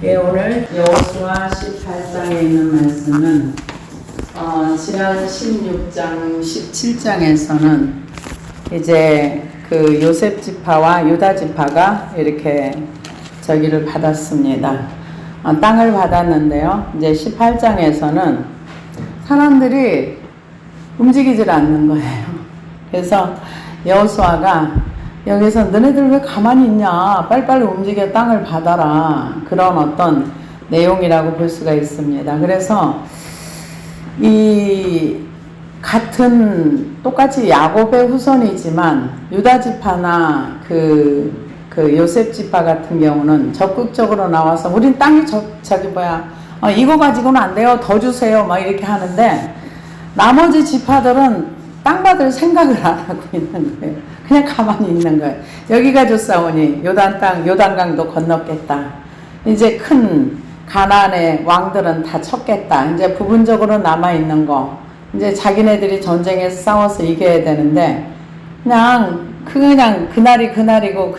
예, 오늘 여호수아 18장에 있는 말씀은 지난 16장, 17장에서는 이제 그 요셉 지파와 유다 지파가 이렇게 저기를 받았습니다. 땅을 받았는데요. 이제 18장에서는 사람들이 움직이질 않는 거예요. 그래서 여호수아가 여기서 너네들 왜 가만히 있냐, 빨리빨리 움직여 땅을 받아라, 그런 어떤 내용이라고 볼 수가 있습니다. 그래서 이 같은 똑같이 야곱의 후손이지만 유다 지파나 그 요셉 지파 같은 경우는 적극적으로 나와서 우린 땅이 이거 가지고는 안 돼요, 더 주세요, 막 이렇게 하는데 나머지 지파들은 땅 받을 생각을 안 하고 있는 거예요. 그냥 가만히 있는 거예요. 여기가 좋사오니 요단 땅, 요단강도 건넜겠다. 이제 큰 가나안의 왕들은 다 쳤겠다. 이제 부분적으로 남아있는 거, 이제 자기네들이 전쟁에서 싸워서 이겨야 되는데 그냥 그날이고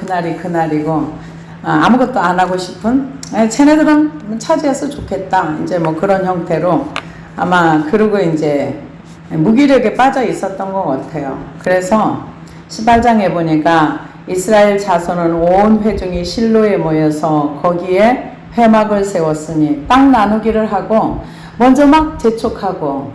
아무것도 안 하고 싶은, 쟤네들은 차지해서 좋겠다, 이제 뭐 그런 형태로 아마 그러고 이제 무기력에 빠져 있었던 것 같아요. 그래서 18장에 보니까 이스라엘 자손은 온 회중이 실로에 모여서 거기에 회막을 세웠으니 땅 나누기를 하고 먼저 막 재촉하고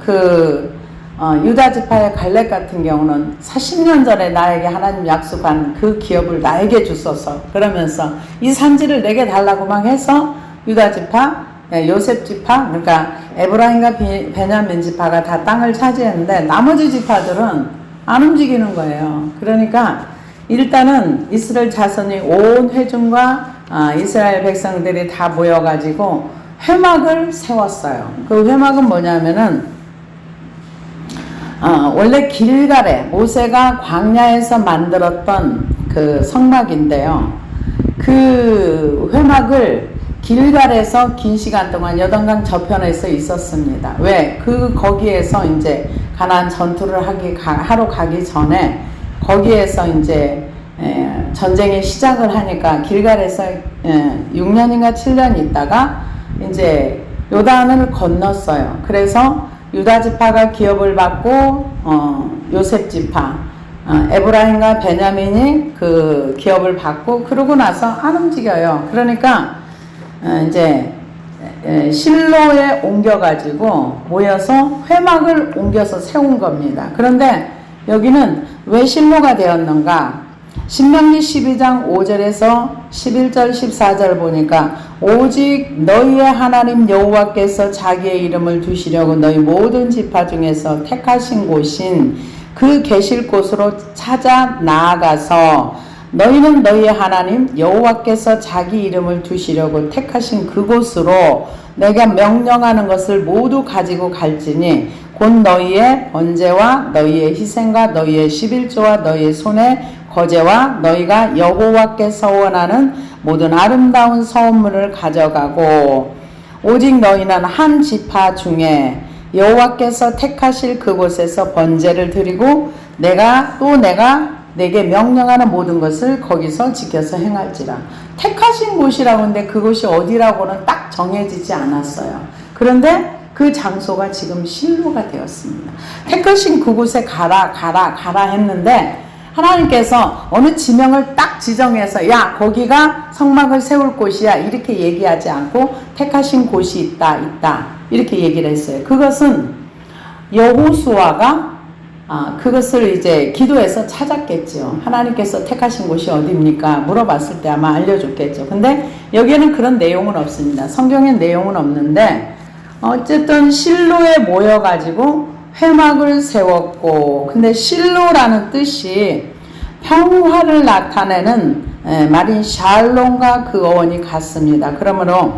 유다 지파의 갈렙 같은 경우는 40년 전에 나에게 하나님 약속한 그 기업을 나에게 주소서 그러면서 이 산지를 내게 달라고 막 해서 유다 지파, 요셉 지파, 그러니까 에브라임과 베냐민 지파가 다 땅을 차지했는데 나머지 지파들은 안 움직이는 거예요. 그러니까 일단은 이스라엘 자손이 온 회중과 이스라엘 백성들이 다 모여가지고 회막을 세웠어요. 그 회막은 뭐냐면은 원래 길갈에 모세가 광야에서 만들었던 그 성막인데요. 그 회막을 길갈에서 긴 시간 동안 여단강 저편에서 있었습니다. 왜? 거기에서 이제 가나안 전투를 하러 가기 전에 거기에서 이제 전쟁이 시작을 하니까 길갈에서 6년인가 7년 있다가 이제 요단을 건넜어요. 그래서 유다 지파가 기업을 받고 요셉 지파, 에브라임과 베냐민이 그 기업을 받고 그러고 나서 안 움직여요. 그러니까 이제 실로에 옮겨가지고 모여서 회막을 옮겨서 세운 겁니다. 그런데 여기는 왜 실로가 되었는가? 신명기 12장 5절에서 11절 14절 보니까 오직 너희의 하나님 여호와께서 자기의 이름을 두시려고 너희 모든 지파 중에서 택하신 곳인 그 계실 곳으로 찾아 나아가서 너희는 너희의 하나님 여호와께서 자기 이름을 두시려고 택하신 그곳으로 내가 명령하는 것을 모두 가지고 갈지니 곧 너희의 번제와 너희의 희생과 너희의 11조와 너희의 손의 거제와 너희가 여호와께서 원하는 모든 아름다운 서원물을 가져가고 오직 너희는 한 지파 중에 여호와께서 택하실 그곳에서 번제를 드리고 내가 내게 명령하는 모든 것을 거기서 지켜서 행할지라. 택하신 곳이라고 하는데 그곳이 어디라고는 딱 정해지지 않았어요. 그런데 그 장소가 지금 실로가 되었습니다. 택하신 그곳에 가라 했는데 하나님께서 어느 지명을 딱 지정해서 야 거기가 성막을 세울 곳이야 이렇게 얘기하지 않고 택하신 곳이 있다 이렇게 얘기를 했어요. 그것은 여호수아가 그것을 이제 기도해서 찾았겠죠. 하나님께서 택하신 곳이 어디입니까? 물어봤을 때 아마 알려줬겠죠. 근데 여기에는 그런 내용은 없습니다. 성경에 내용은 없는데 어쨌든 실로에 모여가지고 회막을 세웠고, 근데 실로라는 뜻이 평화를 나타내는 말인 샬롬과 그 어원이 같습니다. 그러므로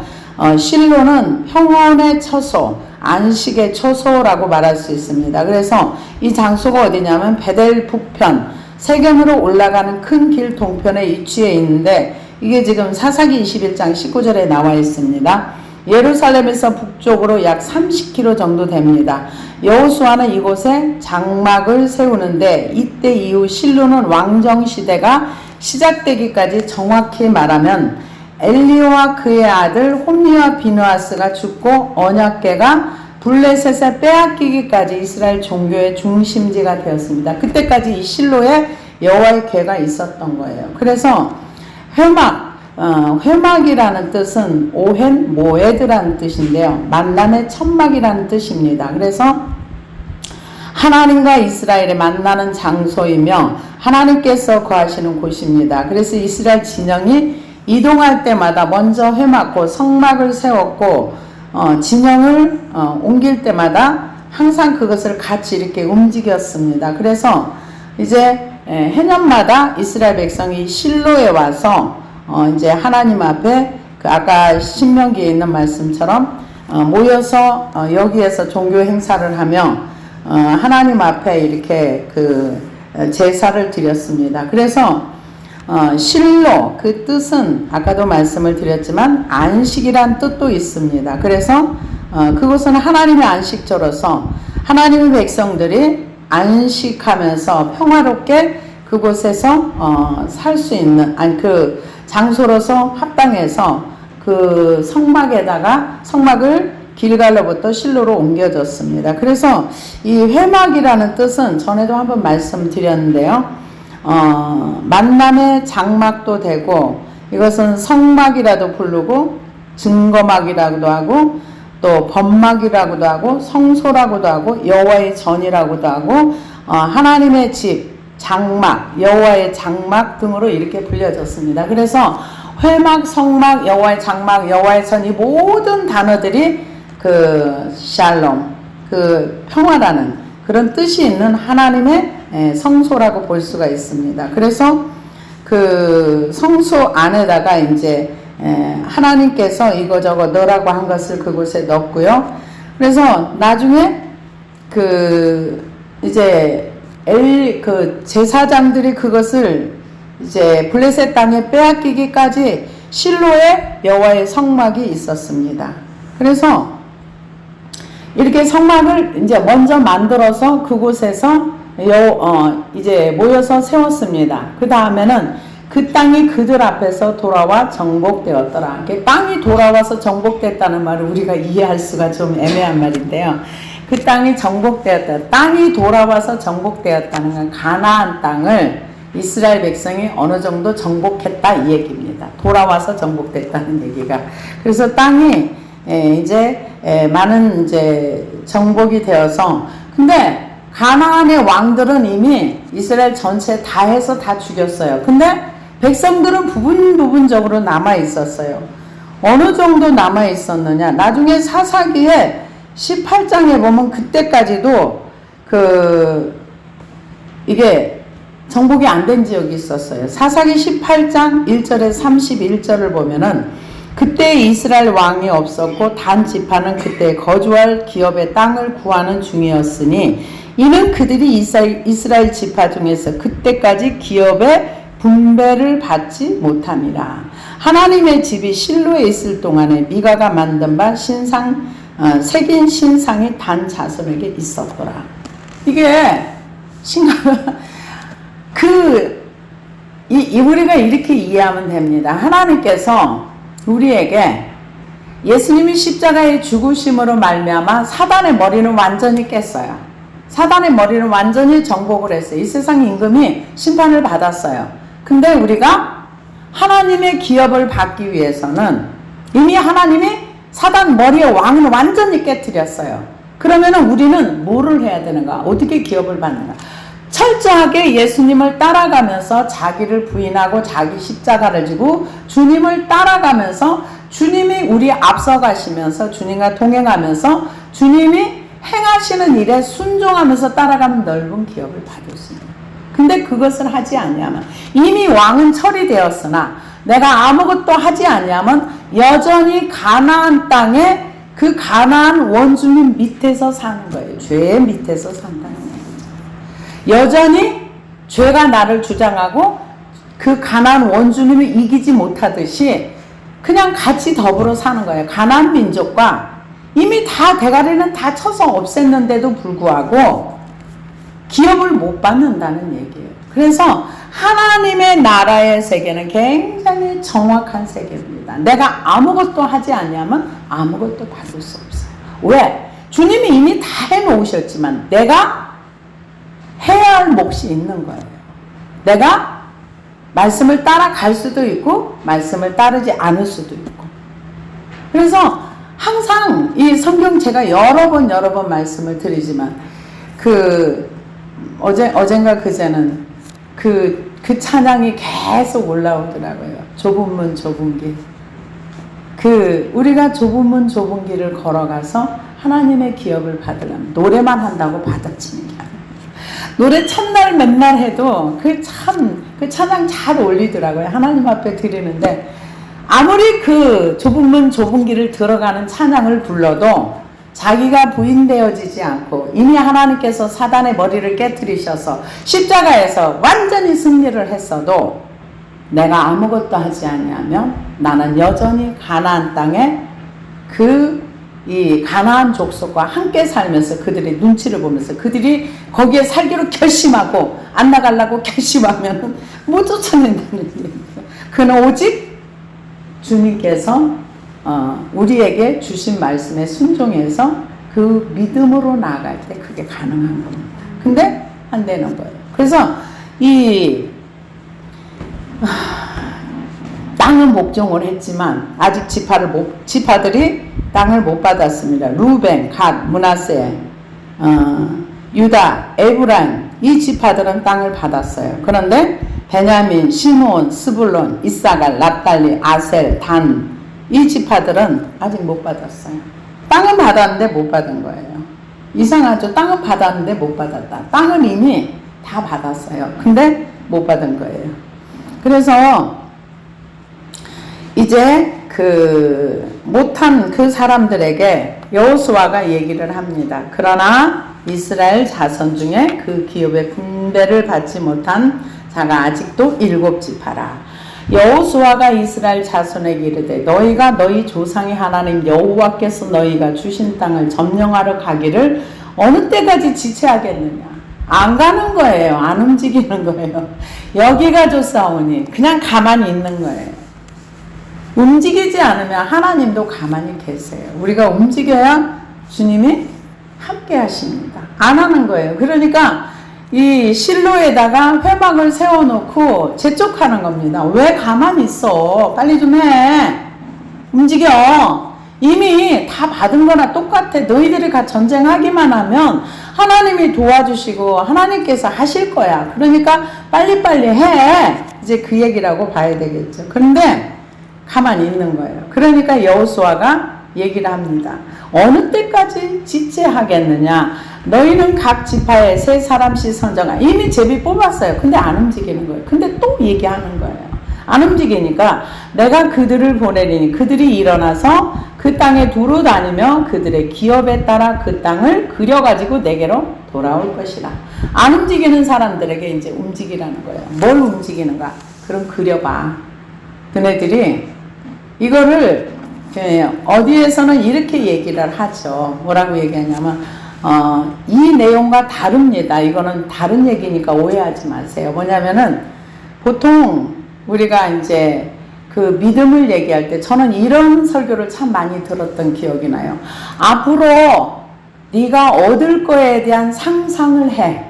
실로는 평온의 처소, 안식의 처소라고 말할 수 있습니다. 그래서 이 장소가 어디냐면 베델 북편 세겜으로 올라가는 큰 길 동편에 위치해 있는데 이게 지금 사사기 21장 19절에 나와 있습니다. 예루살렘에서 북쪽으로 약 30km 정도 됩니다. 여호수아는 이곳에 장막을 세우는데 이때 이후 실로는 왕정 시대가 시작되기까지 정확히 말하면 엘리오와 그의 아들 홈리와 비누아스가 죽고 언약궤가 블레셋에 빼앗기기까지 이스라엘 종교의 중심지가 되었습니다. 그때까지 이 실로에 여호와의 궤가 있었던 거예요. 그래서 회막이라는 뜻은 오헨 모에드라는 뜻인데요. 만남의 천막이라는 뜻입니다. 그래서 하나님과 이스라엘의 만나는 장소이며 하나님께서 거하시는 곳입니다. 그래서 이스라엘 진영이 이동할 때마다 먼저 회막, 곧 성막을 세웠고 진영을 옮길 때마다 항상 그것을 같이 이렇게 움직였습니다. 그래서 이제 해년마다 이스라엘 백성이 실로에 와서 이제 하나님 앞에 그 아까 신명기에 있는 말씀처럼 모여서 여기에서 종교 행사를 하며 하나님 앞에 이렇게 그 제사를 드렸습니다. 그래서 실로 그 뜻은 아까도 말씀을 드렸지만 안식이란 뜻도 있습니다. 그래서 그것은 하나님의 안식처로서 하나님의 백성들이 안식하면서 평화롭게 그곳에서 살 수 있는 그 장소로서 합당해서 그 성막을 길갈로부터 실로로 옮겨졌습니다. 그래서 이 회막이라는 뜻은 전에도 한번 말씀드렸는데요. 만남의 장막도 되고 이것은 성막이라도 부르고 증거막이라고도 하고 또 범막이라고도 하고 성소라고도 하고 여호와의 전이라고도 하고 하나님의 집, 장막, 여호와의 장막 등으로 이렇게 불려졌습니다. 그래서 회막, 성막, 여호와의 장막, 여호와의 전 이 모든 단어들이 그 샬롬, 그 평화라는 그런 뜻이 있는 하나님의 성소라고 볼 수가 있습니다. 그래서 그 성소 안에다가 이제 하나님께서 이거저거 넣으라고 한 것을 그곳에 넣었고요. 그래서 나중에 그 이제 그 제사장들이 그것을 이제 블레셋 땅에 빼앗기기까지 실로에 여호와의 성막이 있었습니다. 그래서 이렇게 성막을 이제 먼저 만들어서 그곳에서 이제 모여서 세웠습니다. 그 다음에는 그 땅이 그들 앞에서 돌아와 정복되었더라. 땅이 돌아와서 정복됐다는 말을 우리가 이해할 수가 좀 애매한 말인데요. 그 땅이 정복되었다. 땅이 돌아와서 정복되었다는 건 가나안 땅을 이스라엘 백성이 어느 정도 정복했다 이 얘기입니다. 돌아와서 정복됐다는 얘기가. 그래서 땅이 이제 많은 이제 정복이 되어서 근데 가나안의 왕들은 이미 이스라엘 전체 다 해서 다 죽였어요. 근데 백성들은 부분적으로 남아 있었어요. 어느 정도 남아 있었느냐? 나중에 사사기에 18장에 보면 그때까지도 이게 정복이 안 된 지역이 있었어요. 사사기 18장 1절에 31절을 보면은 그때 이스라엘 왕이 없었고 단 지파는 그때 거주할 기업의 땅을 구하는 중이었으니 이는 그들이 이스라엘 지파 중에서 그때까지 기업의 분배를 받지 못함이라. 하나님의 집이 실로에 있을 동안에 미가가 만든 바 새긴 신상이 단 자손에게 있었더라. 이게 우리가 이렇게 이해하면 됩니다. 하나님께서 우리에게 예수님이 십자가의 죽으심으로 말미암아 사단의 머리는 완전히 깼어요. 사단의 머리는 완전히 정복을 했어요. 이 세상 임금이 심판을 받았어요. 근데 우리가 하나님의 기업을 받기 위해서는 이미 하나님이 사단 머리의 왕은 완전히 깨뜨렸어요. 그러면 우리는 뭐를 해야 되는가? 어떻게 기업을 받는가? 철저하게 예수님을 따라가면서 자기를 부인하고 자기 십자가를 지고 주님을 따라가면서 주님이 우리 앞서가시면서 주님과 동행하면서 주님이 행하시는 일에 순종하면서 따라가면 넓은 기업을 받을 수 있습니다. 근데 그것을 하지 않냐면 이미 왕은 처리되었으나 내가 아무것도 하지 않냐면 여전히 가나안 땅에 그 가나안 원주민 밑에서 사는 거예요. 죄의 밑에서 산다는 거예요. 여전히 죄가 나를 주장하고 그 가나안 원주민을 이기지 못하듯이 그냥 같이 더불어 사는 거예요. 가나안 민족과 이미 다 대가리는 다 쳐서 없앴는데도 불구하고 기업을 못 받는다는 얘기예요. 그래서 하나님의 나라의 세계는 굉장히 정확한 세계입니다. 내가 아무것도 하지 않냐면 아무것도 받을 수 없어요. 왜? 주님이 이미 다 해놓으셨지만 내가 해야 할 몫이 있는 거예요. 내가 말씀을 따라갈 수도 있고 말씀을 따르지 않을 수도 있고. 그래서 항상 이 성경 제가 여러 번 말씀을 드리지만 어젠가 그제는 그 찬양이 계속 올라오더라고요. 좁은 문 좁은 길. 우리가 좁은 문 좁은 길을 걸어가서 하나님의 기업을 받으려면 노래만 한다고 받아치는 게 아니에요. 노래 첫날 맨날 해도 그 찬양 잘 올리더라고요. 하나님 앞에 드리는데 아무리 그 좁은 문 좁은 길을 들어가는 찬양을 불러도 자기가 부인되어지지 않고 이미 하나님께서 사단의 머리를 깨뜨리셔서 십자가에서 완전히 승리를 했어도 내가 아무것도 하지 아니하면 나는 여전히 가나안 땅에 이 가나안 족속과 함께 살면서 그들의 눈치를 보면서 그들이 거기에 살기로 결심하고 안 나가려고 결심하면 못 쫓아낸다는 얘기예요. 그는 오직 주님께서 우리에게 주신 말씀에 순종해서 그 믿음으로 나아갈 때 그게 가능한 겁니다. 근데 안 되는 거예요. 그래서 땅은 목종을 했지만 아직 지파들이 땅을 못 받았습니다. 루벤, 갓, 므낫세, 유다, 에브라임 이 지파들은 땅을 받았어요. 그런데 베냐민, 시므온, 스불론, 이사갈, 납달리, 아셀, 단 이 지파들은 아직 못 받았어요. 땅은 받았는데 못 받은 거예요. 이상하죠? 땅은 받았는데 못 받았다. 땅은 이미 다 받았어요. 근데 못 받은 거예요. 그래서 이제 못한 그 사람들에게 여호수아가 얘기를 합니다. 그러나 이스라엘 자손 중에 그 기업의 분배를 받지 못한 자가 아직도 7지파라. 여호수아가 이스라엘 자손에게 이르되 너희가 너희 조상의 하나님 여호와께서 너희가 주신 땅을 점령하러 가기를 어느 때까지 지체하겠느냐. 안 가는 거예요. 안 움직이는 거예요. 여기가 좋사오니 그냥 가만히 있는 거예요. 움직이지 않으면 하나님도 가만히 계세요. 우리가 움직여야 주님이 함께 하십니다. 안 하는 거예요. 그러니까 이 실로에다가 회막을 세워놓고 재촉하는 겁니다. 왜 가만히 있어? 빨리 좀 해. 움직여. 이미 다 받은 거나 똑같아. 너희들이 전쟁하기만 하면 하나님이 도와주시고 하나님께서 하실 거야. 그러니까 빨리빨리 해. 이제 그 얘기라고 봐야 되겠죠. 그런데 가만히 있는 거예요. 그러니까 여호수아가 얘기를 합니다. 어느 때까지 지체하겠느냐. 너희는 각 지파에 3사람씩 선정하. 이미 제비 뽑았어요. 근데 안 움직이는 거예요. 근데 또 얘기하는 거예요. 안 움직이니까 내가 그들을 보내리니 그들이 일어나서 그 땅에 두루 다니며 그들의 기업에 따라 그 땅을 그려가지고 내게로 돌아올 것이라. 안 움직이는 사람들에게 이제 움직이라는 거예요. 뭘 움직이는가? 그럼 그려봐. 그네들이 이거를 어디에서는 이렇게 얘기를 하죠. 뭐라고 얘기하냐면 이 내용과 다릅니다. 이거는 다른 얘기니까 오해하지 마세요. 뭐냐면은 보통 우리가 이제 그 믿음을 얘기할 때 저는 이런 설교를 참 많이 들었던 기억이 나요. 앞으로 네가 얻을 거에 대한 상상을 해.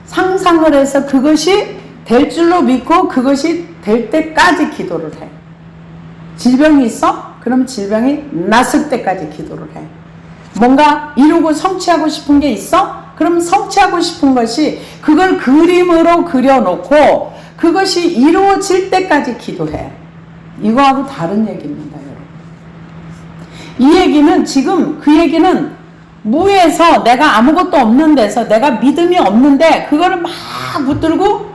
상상을 해서 그것이 될 줄로 믿고 그것이 될 때까지 기도를 해. 질병이 있어? 그럼 질병이 났을 때까지 기도를 해. 뭔가 이루고 성취하고 싶은 게 있어? 그럼 성취하고 싶은 것이 그걸 그림으로 그려놓고 그것이 이루어질 때까지 기도해. 이거하고 다른 얘기입니다, 여러분. 이 얘기는 지금 그 얘기는 무에서 내가 아무것도 없는 데서 내가 믿음이 없는데 그거를 막 붙들고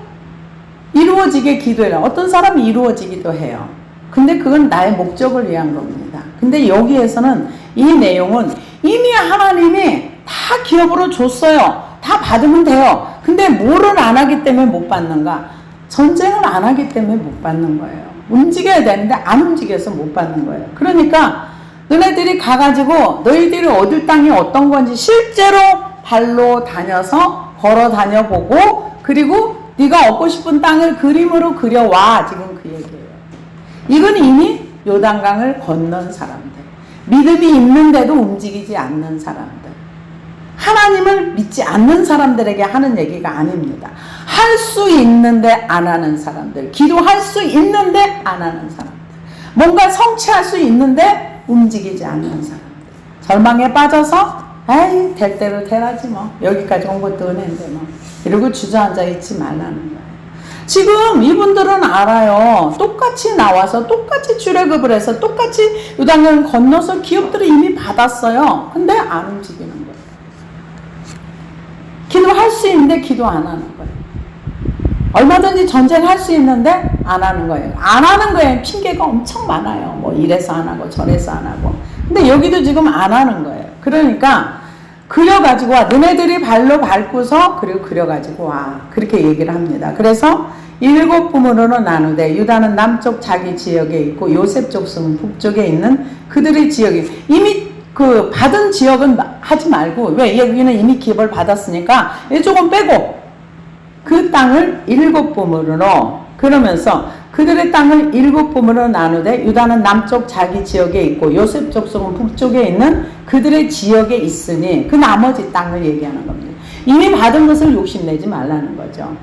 이루어지게 기도해라. 어떤 사람이 이루어지기도 해요. 근데 그건 나의 목적을 위한 겁니다. 근데 여기에서는 이 내용은 이미 하나님이 다 기업으로 줬어요. 다 받으면 돼요. 근데 뭐를 안 하기 때문에 못 받는가? 전쟁을 안 하기 때문에 못 받는 거예요. 움직여야 되는데 안 움직여서 못 받는 거예요. 그러니까 너네들이 가가지고 너희들이 얻을 땅이 어떤 건지 실제로 발로 다녀서 걸어 다녀보고 그리고 네가 얻고 싶은 땅을 그림으로 그려와. 지금 그 얘기예요. 이건 이미 요단강을 건넌 사람들, 믿음이 있는데도 움직이지 않는 사람들, 하나님을 믿지 않는 사람들에게 하는 얘기가 아닙니다. 할 수 있는데 안 하는 사람들, 기도할 수 있는데 안 하는 사람들, 뭔가 성취할 수 있는데 움직이지 않는 사람들, 절망에 빠져서 에이 될 대로 되라지 뭐, 여기까지 온 것도 은혜인데 뭐, 이러고 주저앉아 있지 말라는 거예요. 지금 이분들은 알아요. 똑같이 나와서 똑같이 출애굽을 해서 똑같이 요단강을 건너서 기업들을 이미 받았어요. 근데 안 움직이는 거예요. 기도할 수 있는데 기도 안 하는 거예요. 얼마든지 전쟁할 수 있는데 안 하는 거예요. 안 하는 거에 핑계가 엄청 많아요. 뭐 이래서 안 하고 저래서 안 하고. 근데 여기도 지금 안 하는 거예요. 그러니까 그려가지고 와. 너네들이 발로 밟고서 그리고 그려가지고 와. 그렇게 얘기를 합니다. 그래서 7 부문으로 나누되 유다는 남쪽 자기 지역에 있고 요셉 족속은 북쪽에 있는 그들의 지역이, 이미 그 받은 지역은 하지 말고, 왜 여기는 이미 기업을 받았으니까 이쪽은 빼고 그 땅을 7 부문으로, 그러면서 그들의 땅을 7 부문으로 나누되 유다는 남쪽 자기 지역에 있고 요셉 족속은 북쪽에 있는 그들의 지역에 있으니, 그 나머지 땅을 얘기하는 겁니다. 이미 받은 것을 욕심내지 말라는 거죠.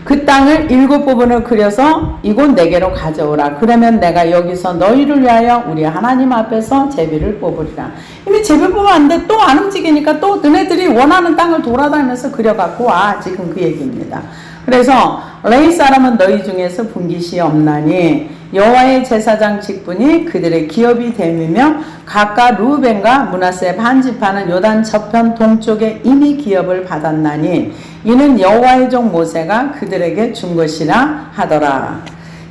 그 땅을 7 부분을 그려서 이곳 내게로 가져오라. 그러면 내가 여기서 너희를 위하여 우리 하나님 앞에서 제비를 뽑으리라. 이미 제비 뽑았는데 또 안 움직이니까 또 너네들이 원하는 땅을 돌아다니면서 그려갖고 와. 지금 그 얘기입니다. 그래서 레위 사람은 너희 중에서 분깃이 없나니 여호와의 제사장 직분이 그들의 기업이 됨이며 각각 루벤과 므낫세 반 지파는 요단 저편 동쪽에 이미 기업을 받았나니 이는 여호와의 종 모세가 그들에게 준 것이라 하더라.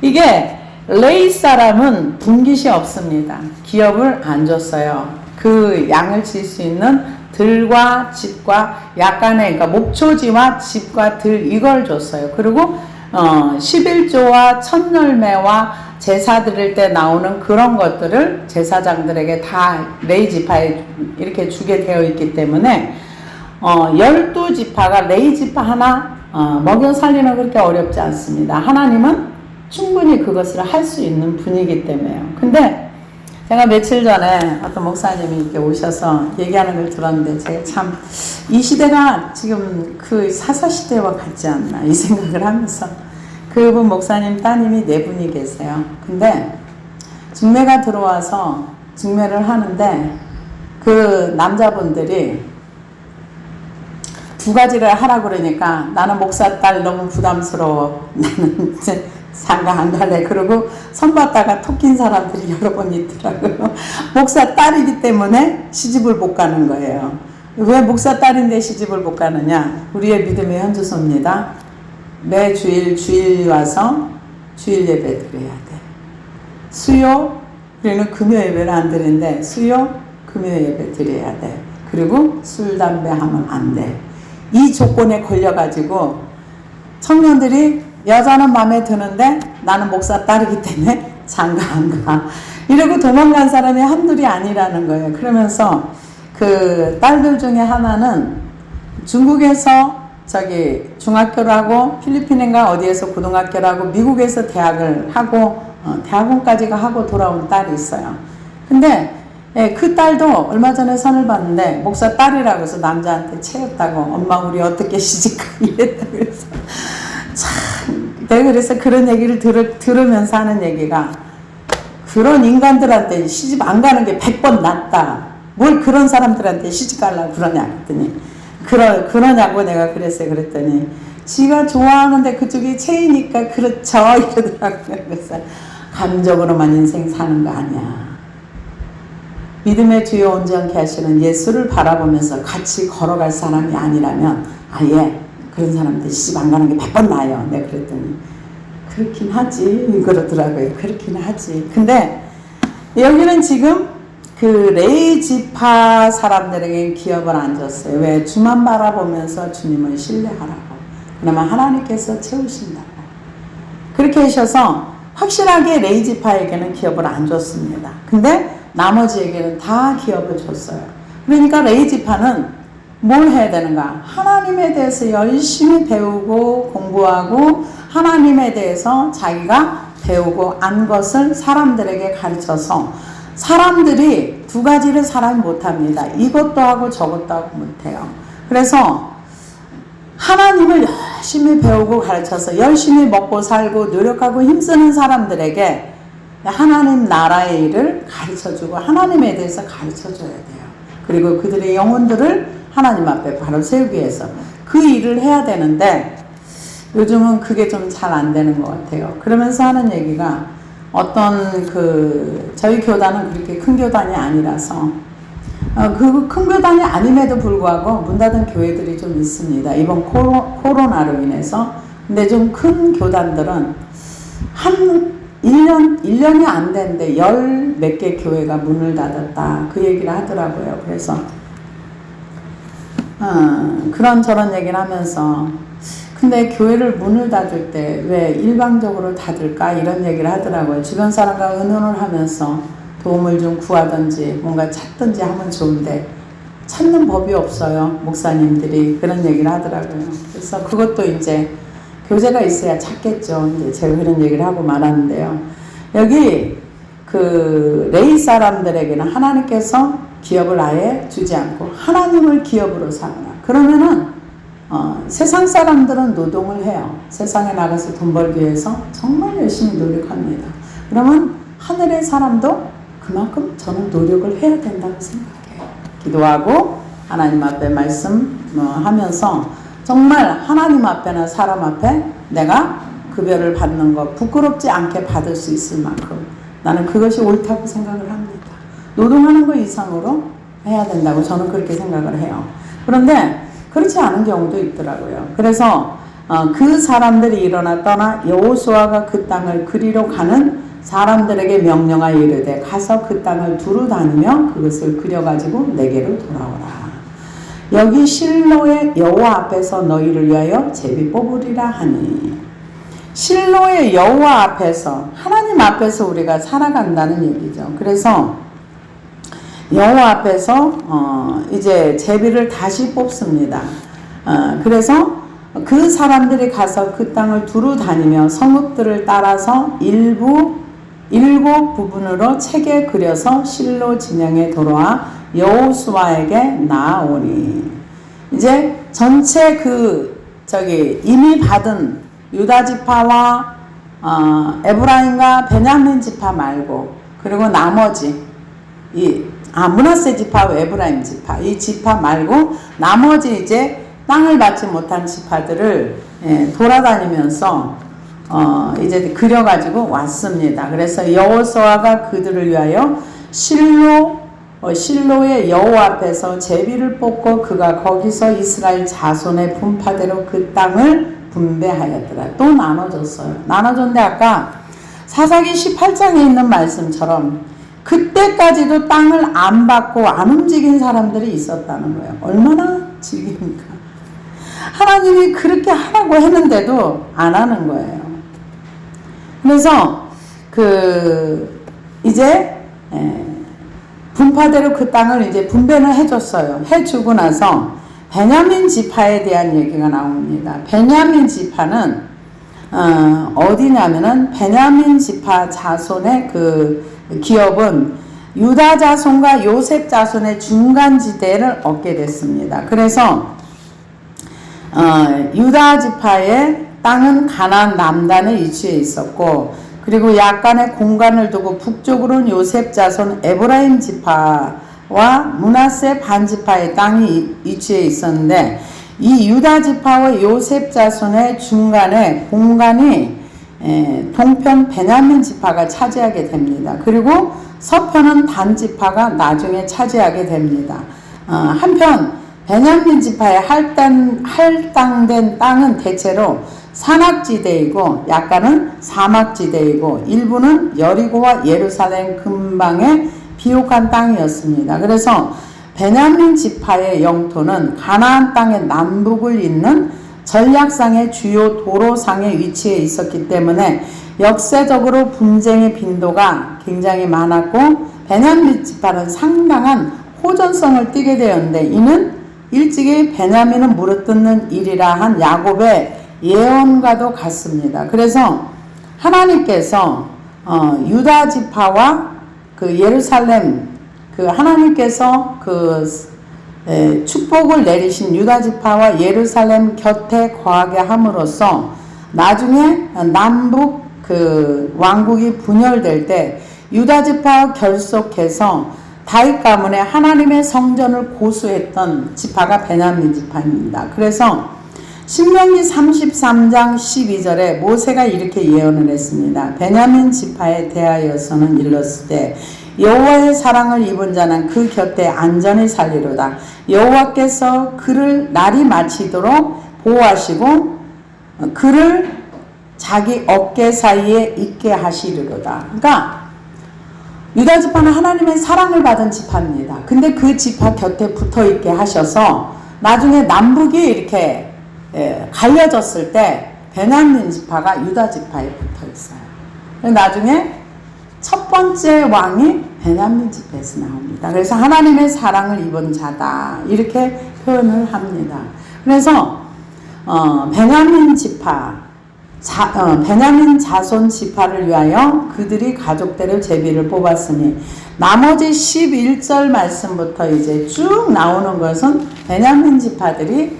이게 레위 사람은 분깃이 없습니다. 기업을 안 줬어요. 그 양을 칠 수 있는 들과 집과 약간의, 그러니까 목초지와 집과 들, 이걸 줬어요. 그리고 11조와 첫열매와 제사 드릴 때 나오는 그런 것들을 제사장들에게 다 레위 지파에 이렇게 주게 되어 있기 때문에 12지파가 레위 지파 하나 먹여 살리는 그렇게 어렵지 않습니다. 하나님은 충분히 그것을 할 수 있는 분이기 때문에요. 근데 제가 며칠 전에 어떤 목사님이 이렇게 오셔서 얘기하는 걸 들었는데 제가 참 이 시대가 지금 그 사사시대와 같지 않나 이 생각을 하면서, 그분 목사님 따님이 4분이 계세요. 근데 중매가 들어와서 중매를 하는데 그 남자분들이 2가지를 하라고 그러니까 나는 목사 딸 너무 부담스러워. 나는 이제 상가 안 갈래. 그러고 선받다가 톡낀 사람들이 여러 번 있더라고요. 목사 딸이기 때문에 시집을 못 가는 거예요. 왜 목사 딸인데 시집을 못 가느냐? 우리의 믿음의 현주소입니다. 매 주일 와서 주일 예배 드려야 돼. 수요, 우리는 금요 예배를 안 드리는데 수요, 금요 예배 드려야 돼. 그리고 술, 담배 하면 안 돼. 이 조건에 걸려가지고 청년들이 여자는 마음에 드는데 나는 목사 딸이기 때문에 장가 안 가. 이러고 도망간 사람이 한둘이 아니라는 거예요. 그러면서 그 딸들 중에 하나는 중국에서 중학교를 하고 필리핀인가 어디에서 고등학교를 하고 미국에서 대학을 하고 대학원까지가 하고 돌아온 딸이 있어요. 근데 그 딸도 얼마 전에 선을 봤는데 목사 딸이라고 해서 남자한테 채였다고, 엄마 우리 어떻게 시집가 이랬다고 그래서 참, 내가 그래서 그런 얘기를 들으면서 하는 얘기가, 그런 인간들한테 시집 안 가는 게 100번 낫다. 뭘 그런 사람들한테 시집 가려고 그러냐 그랬더니, 그러냐고 내가 그랬어요. 그랬더니 지가 좋아하는데 그쪽이 체이니까 그렇죠 이러더라고요. 그래서 감정으로만 인생 사는 거 아니야. 믿음의 주여 온전케 하시는 예수를 바라보면서 같이 걸어갈 사람이 아니라면 아예 그런 사람들 시집 안 가는 게 100번 나아요. 내가 그랬더니 그렇긴 하지 그러더라고요. 그렇긴 하지. 근데 여기는 지금 그 레위 지파 사람들에게 기업을 안 줬어요. 왜? 주만 바라보면서 주님을 신뢰하라고. 그러면 하나님께서 채우신다고. 그렇게 하셔서 확실하게 레위 지파에게는 기업을 안 줬습니다. 근데 나머지에게는 다 기업을 줬어요. 그러니까 레위 지파는 뭘 해야 되는가? 하나님에 대해서 열심히 배우고 공부하고 하나님에 대해서 자기가 배우고 안 것을 사람들에게 가르쳐서 사람들이 두 가지를 사람이 못합니다. 이것도 하고 저것도 하고 못해요. 그래서 하나님을 열심히 배우고 가르쳐서 열심히 먹고 살고 노력하고 힘쓰는 사람들에게 하나님 나라의 일을 가르쳐주고 하나님에 대해서 가르쳐줘야 돼요. 그리고 그들의 영혼들을 하나님 앞에 바로 세우기 위해서 그 일을 해야 되는데 요즘은 그게 좀 잘 안 되는 것 같아요. 그러면서 하는 얘기가 어떤 저희 교단은 그렇게 큰 교단이 아니라서 그 큰 교단이 아님에도 불구하고 문 닫은 교회들이 좀 있습니다. 이번 코로나로 인해서. 근데 좀 큰 교단들은 한 1년이 안 됐는데 10몇 개 교회가 문을 닫았다. 그 얘기를 하더라고요. 그래서 그런저런 얘기를 하면서 근데 교회를 문을 닫을 때 왜 일방적으로 닫을까 이런 얘기를 하더라고요. 주변 사람과 의논을 하면서 도움을 좀 구하든지 뭔가 찾든지 하면 좋은데 찾는 법이 없어요. 목사님들이 그런 얘기를 하더라고요. 그래서 그것도 이제 교제가 있어야 찾겠죠. 이제 제가 그런 얘기를 하고 말았는데요. 여기 레이 사람들에게는 하나님께서 기업을 아예 주지 않고 하나님을 기업으로 삼으라. 그러면은 세상 사람들은 노동을 해요. 세상에 나가서 돈 벌기 위해서 정말 열심히 노력합니다. 그러면 하늘의 사람도 그만큼 저는 노력을 해야 된다고 생각해요. 기도하고 하나님 앞에 말씀하면서 정말 하나님 앞에나 사람 앞에 내가 급여를 받는 거 부끄럽지 않게 받을 수 있을 만큼 나는 그것이 옳다고 생각을 합니다. 노동하는 거 이상으로 해야 된다고 저는 그렇게 생각을 해요. 그런데 그렇지 않은 경우도 있더라고요. 그래서 그 사람들이 일어나 떠나 여호수아가 그 땅을 그리러 가는 사람들에게 명령하여 이르되 가서 그 땅을 두루 다니며 그것을 그려가지고 내게로 돌아오라. 여기 실로의 여호와 앞에서 너희를 위하여 제비 뽑으리라 하니 실로의 여호와 앞에서 하나님 앞에서 우리가 살아간다는 얘기죠. 그래서 여호와 앞에서 이제 제비를 다시 뽑습니다. 그래서 그 사람들이 가서 그 땅을 두루 다니며 성읍들을 따라서 일곱 부분으로 책에 그려서 실로 진영에 돌아와 여호수아에게 나아오니 이제 전체 이미 받은 유다 지파와 에브라임과 베냐민 지파 말고 그리고 나머지 므낫세 지파와 에브라임 지파 이 지파 말고 나머지 이제 땅을 받지 못한 지파들을 돌아다니면서 이제 그려가지고 왔습니다. 그래서 여호수아가 그들을 위하여 실로의 여호와 앞에서 제비를 뽑고 그가 거기서 이스라엘 자손의 분파대로 그 땅을 분배하였더라. 또 나눠줬어요. 나눠줬는데 아까 사사기 18장에 있는 말씀처럼 그때까지도 땅을 안 받고 안 움직인 사람들이 있었다는 거예요. 얼마나 즐깁니까? 하나님이 그렇게 하라고 했는데도 안 하는 거예요. 그래서 이제 분파대로 그 땅을 이제 분배는 해줬어요. 해주고 나서 베냐민 지파에 대한 얘기가 나옵니다. 베냐민 지파는 어디냐면은 베냐민 지파 자손의 기업은 유다 자손과 요셉 자손의 중간 지대를 얻게 됐습니다. 그래서 유다 지파의 땅은 가나안 남단에 위치해 있었고 그리고 약간의 공간을 두고 북쪽으로는 요셉 자손 에브라임 지파와 므낫세 반지파의 땅이 위치해 있었는데 이 유다 지파와 요셉 자손의 중간에 공간이 동편 베냐민 지파가 차지하게 됩니다. 그리고 서편은 단 지파가 나중에 차지하게 됩니다. 한편 베냐민 지파의 할당된 땅은 대체로 산악지대이고 약간은 사막지대이고 일부는 여리고와 예루살렘 근방의 비옥한 땅이었습니다. 그래서 베냐민 지파의 영토는 가나안 땅의 남북을 잇는 전략상의 주요 도로상에 위치해 있었기 때문에 역사적으로 분쟁의 빈도가 굉장히 많았고 베냐민 지파는 상당한 호전성을 띠게 되었는데 이는 일찍이 베냐민은 물어뜯는 일이라 한 야곱의 예언과도 같습니다. 그래서 하나님께서 유다 지파와 그 예루살렘 그 하나님께서 축복을 내리신 유다 지파와 예루살렘 곁에 거하게 함으로써 나중에 남북 그 왕국이 분열될 때 유다 지파와 결속해서 다윗 가문에 하나님의 성전을 고수했던 지파가 베냐민 지파입니다. 그래서 신명기 33장 12절에 모세가 이렇게 예언을 했습니다. 베냐민 지파에 대하여서는 일렀을 여호와의 사랑을 입은 자는 그 곁에 안전히 살리로다. 여호와께서 그를 날이 마치도록 보호하시고 그를 자기 어깨 사이에 있게 하시리로다. 그러니까 유다 지파는 하나님의 사랑을 받은 지파입니다. 근데 그 지파 곁에 붙어 있게 하셔서 나중에 남북이 이렇게 갈려졌을 때 베냐민 지파가 유다 지파에 붙어 있어요. 나중에 첫 번째 왕이 베냐민 지파에서 나옵니다. 그래서 하나님의 사랑을 입은 자다 이렇게 표현을 합니다. 그래서 베냐민 지파 베냐민 자손 지파를 위하여 그들이 가족대로 제비를 뽑았으니 나머지 11절 말씀부터 이제 쭉 나오는 것은 베냐민 지파들이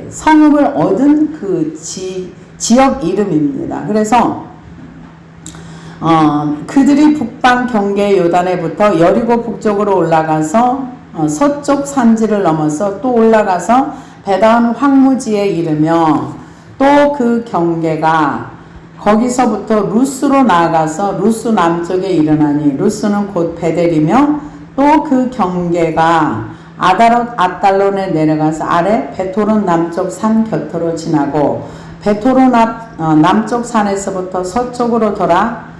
성읍을 얻은 그 지역 이름입니다. 그래서 그들이 북방 경계 요단에부터 여리고 북쪽으로 올라가서 서쪽 산지를 넘어서 또 올라가서 베다온 황무지에 이르며 또 그 경계가 거기서부터 루스로 나아가서 루스 남쪽에 이르나니 루스는 곧 베델이며 또 그 경계가 아달론에 내려가서 아래 베토론 남쪽 산 곁으로 지나고 베토론 남쪽 산에서부터 서쪽으로 돌아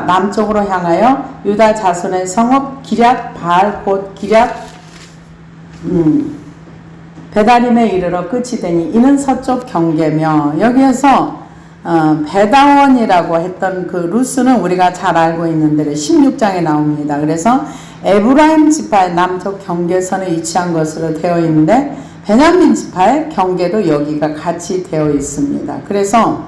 남쪽으로 향하여 유다 자손의 성읍 기럇 바알 곧 기럇 베다림에 이르러 끝이 되니 이는 서쪽 경계며 여기에서 베다원이라고 했던 그 루스는 우리가 잘 알고 있는 대로 16장에 나옵니다. 그래서 에브라임 지파의 남쪽 경계선에 위치한 것으로 되어 있는데 베냐민 지파의 경계도 여기가 같이 되어 있습니다. 그래서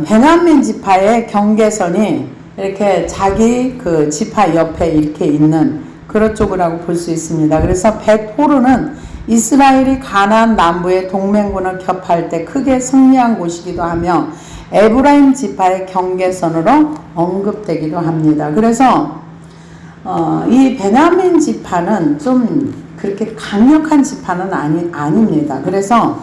베냐민 지파의 경계선이 이렇게 자기 그 지파 옆에 이렇게 있는 그런 쪽이라고 볼 수 있습니다. 그래서 벳호르는 이스라엘이 가나안 남부의 동맹군을 격파할 때 크게 승리한 곳이기도 하며 에브라임 지파의 경계선으로 언급되기도 합니다. 그래서 이 베냐민 지파는 좀 그렇게 강력한 지파는 아닙니다. 그래서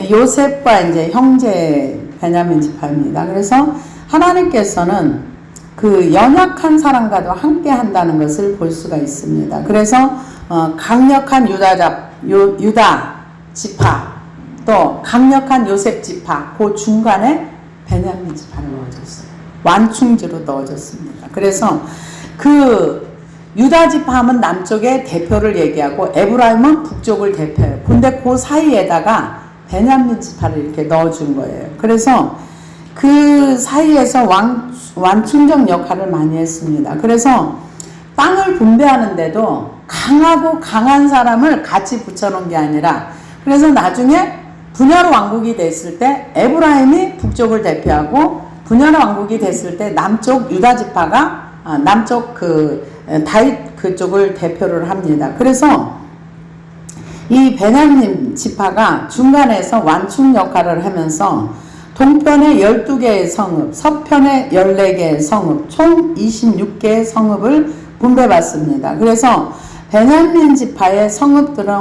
요셉과 이제 형제 베냐민 지파입니다. 그래서 하나님께서는 그 연약한 사람과도 함께 한다는 것을 볼 수가 있습니다. 그래서 강력한 유다 지파 또 강력한 요셉 지파 그 중간에 베냐민 지파를 넣어줬어요. 완충지로 넣어줬습니다. 그래서 그 유다 지파 하면 남쪽의 대표를 얘기하고 에브라임은 북쪽을 대표해요. 근데 그 사이에다가 베냐민 지파를 이렇게 넣어준 거예요. 그래서 그 사이에서 완충적 역할을 많이 했습니다. 그래서 땅을 분배하는데도 강하고 강한 사람을 같이 붙여놓은 게 아니라 그래서 나중에 분열 왕국이 됐을 때 에브라임이 북쪽을 대표하고 분열 왕국이 됐을 때 남쪽 유다 지파가 남쪽 그 다윗 그쪽을 대표를 합니다. 그래서 이 베냐민 지파가 중간에서 완충 역할을 하면서 동편에 12개의 성읍, 서편에 14개의 성읍, 총 26개의 성읍을 분배받습니다. 그래서 베냐민 지파의 성읍들은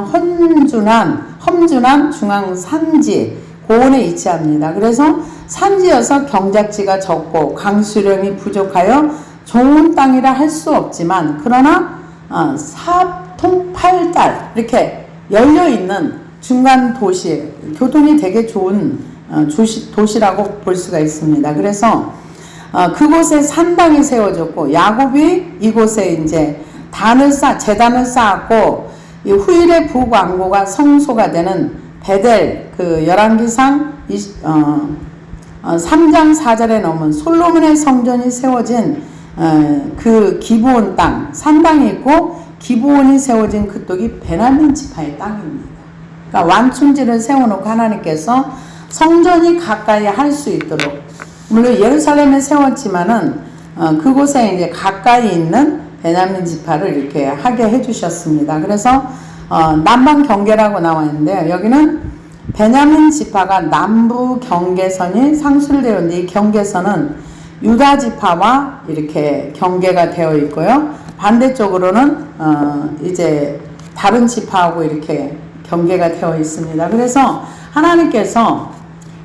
험준한 중앙 산지, 고원에 위치합니다. 그래서 산지여서 경작지가 적고 강수량이 부족하여 좋은 땅이라 할 수 없지만 그러나 사통팔달 이렇게 열려있는 중간 도시, 교통이 되게 좋은 도시라고 볼 수가 있습니다. 그래서 그곳에 산당이 세워졌고 야곱이 이곳에 이제 제단을 쌓았고 이 후일의 북왕고가 성소가 되는 베델 그 열왕기상 3장 4절에 나오면 솔로몬의 성전이 세워진 그 기브온 땅 산당이 있고 기브온이 세워진 그 떡이 베냐민 지파의 땅입니다. 그러니까 완충지를 세워놓고 하나님께서 성전이 가까이 할 수 있도록, 물론 예루살렘에 세웠지만은 그곳에 이제 가까이 있는 베냐민 지파를 이렇게 하게 해주셨습니다. 그래서 남방 경계라고 나와 있는데요. 여기는 베냐민 지파가 남부 경계선이 상술되어 있는데, 이 경계선은 유다 지파와 이렇게 경계가 되어 있고요. 반대쪽으로는 이제 다른 지파하고 이렇게 경계가 되어 있습니다. 그래서 하나님께서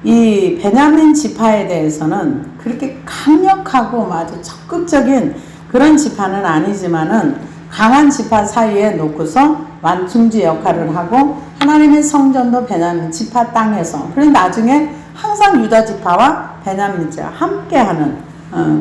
이 베냐민 지파에 대해서는 그렇게 강력하고 아주 적극적인 그런 지파는 아니지만은 강한 지파 사이에 놓고서 완충지 역할을 하고, 하나님의 성전도 베냐민 지파 땅에서, 그래서 나중에 항상 유다 지파와 베냐민 지파 함께하는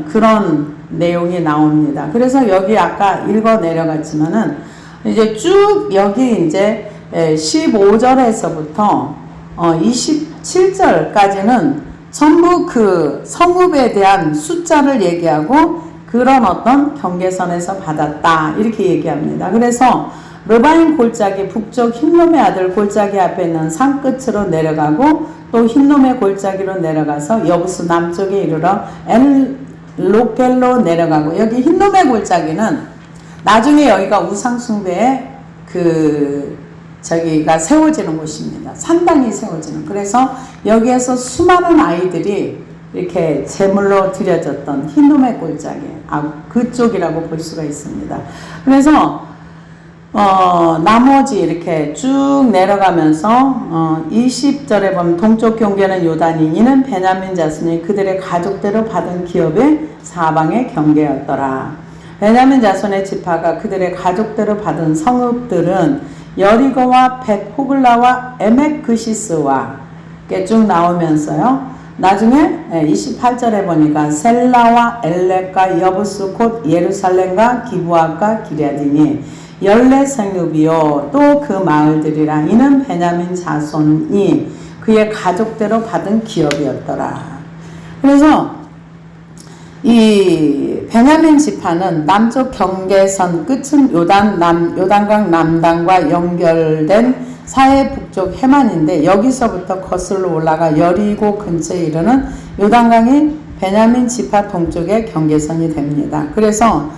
그런 내용이 나옵니다. 그래서 여기 아까 읽어 내려갔지만은 이제 쭉 여기 이제 15절에서부터 27절까지는 전부 그 성읍에 대한 숫자를 얘기하고 그런 어떤 경계선에서 받았다 이렇게 얘기합니다. 그래서 르바임 골짜기 북쪽 흰놈의 아들 골짜기 앞에 있는 산 끝으로 내려가고, 또 흰놈의 골짜기로 내려가서 여부스 남쪽에 이르러 엘로겔로 내려가고, 여기 흰놈의 골짜기는 나중에 여기가 우상숭배의 저기가 세워지는 곳입니다. 산당이 세워지는. 그래서 여기에서 수많은 아이들이 이렇게 제물로 드려졌던 흰놈의 골짜기, 그쪽이라고 볼 수가 있습니다. 그래서 나머지 이렇게 쭉 내려가면서 20절에 보면 동쪽 경계는 요단이, 이는 베냐민 자손이 그들의 가족대로 받은 기업의 사방의 경계였더라. 베냐민 자손의 지파가 그들의 가족대로 받은 성읍들은 여리고와 벳 호글라와 에멕그시스와 이렇게 쭉 나오면서요. 나중에 28절에 보니까 셀라와 엘렉과 여부스 곧 예루살렘과 기브아과 기랴디니 14성읍이요 또 그 마을들이라. 이는 베냐민 자손이 그의 가족대로 받은 기업이었더라. 그래서 이 베냐민 지파는 남쪽 경계선 끝은 요단강 남단과 연결된 사해 북쪽 해만인데, 여기서부터 거슬러 올라가 여리고 근처에 이르는 요단강이 베냐민 지파 동쪽의 경계선이 됩니다. 그래서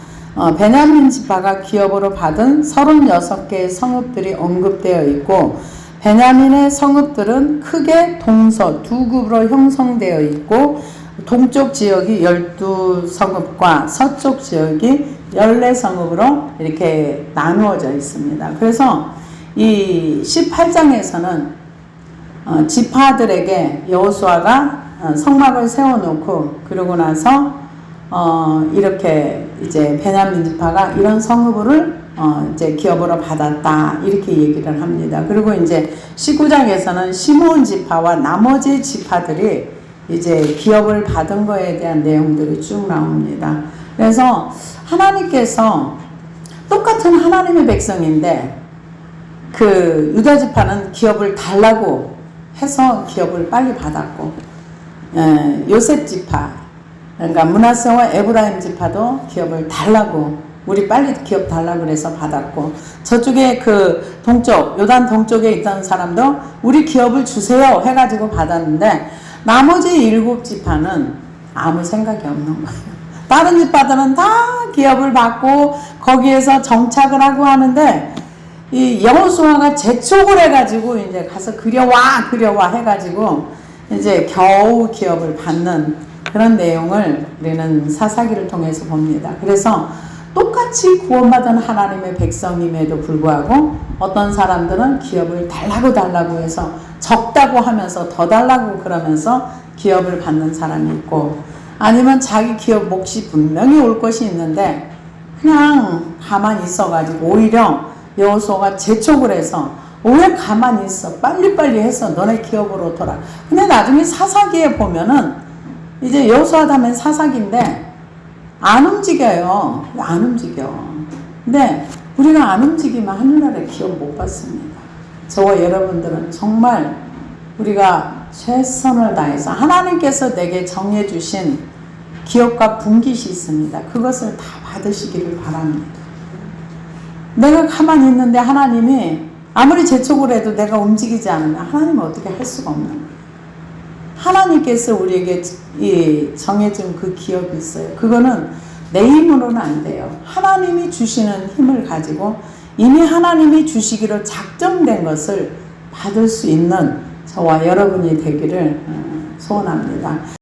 베냐민 지파가 기업으로 받은 36개의 성읍들이 언급되어 있고, 베냐민의 성읍들은 크게 동서 두 급으로 형성되어 있고, 동쪽 지역이 12성읍과 서쪽 지역이 14성읍으로 이렇게 나누어져 있습니다. 그래서 이 18장에서는 지파들에게 여호수아가 성막을 세워놓고, 그러고 나서 이렇게 이제 베냐민 지파가 이런 성읍을 이제 기업으로 받았다 이렇게 얘기를 합니다. 그리고 이제 19장에서는 시므온 지파와 나머지 지파들이 이제 기업을 받은 거에 대한 내용들이 쭉 나옵니다. 그래서 하나님께서 똑같은 하나님의 백성인데, 그 유다 지파는 기업을 달라고 해서 기업을 빨리 받았고, 요셉 지파, 그러니까 므낫세와 에브라임 지파도 기업을 달라고, 우리 빨리 기업 달라고 그래서 받았고, 저쪽에 그 동쪽 요단 동쪽에 있던 사람도 우리 기업을 주세요 해가지고 받았는데, 나머지 7지파는 아무 생각이 없는 거예요. 다른 지파들은 다 기업을 받고 거기에서 정착을 하고 하는데, 이 여호수아가 재촉을 해가지고 이제 가서 그려와 해가지고 이제 겨우 기업을 받는 그런 내용을 우리는 사사기를 통해서 봅니다. 그래서 똑같이 구원받은 하나님의 백성임에도 불구하고 어떤 사람들은 기업을 달라고 해서 적다고 하면서 더 달라고 그러면서 기업을 받는 사람이 있고, 아니면 자기 기업 몫이 분명히 올 것이 있는데 그냥 가만히 있어가지고, 오히려 여호수아가 재촉을 해서 왜 가만히 있어, 빨리빨리 해서 너네 기업으로 오더라. 근데 나중에 사사기에 보면은 이제 여호수아 다음엔 사사기인데 안 움직여요. 안 움직여. 근데 우리가 안 움직이면 하늘나라에 기업 못 받습니다. 저와 여러분들은 정말 우리가 최선을 다해서 하나님께서 내게 정해주신 기업과 분깃이 있습니다. 그것을 다 받으시기를 바랍니다. 내가 가만히 있는데 하나님이 아무리 재촉을 해도 내가 움직이지 않으면 하나님은 어떻게 할 수가 없는 거예요. 하나님께서 우리에게 정해준 그 기업이 있어요. 그거는 내 힘으로는 안 돼요. 하나님이 주시는 힘을 가지고 이미 하나님이 주시기로 작정된 것을 받을 수 있는 저와 여러분이 되기를 소원합니다.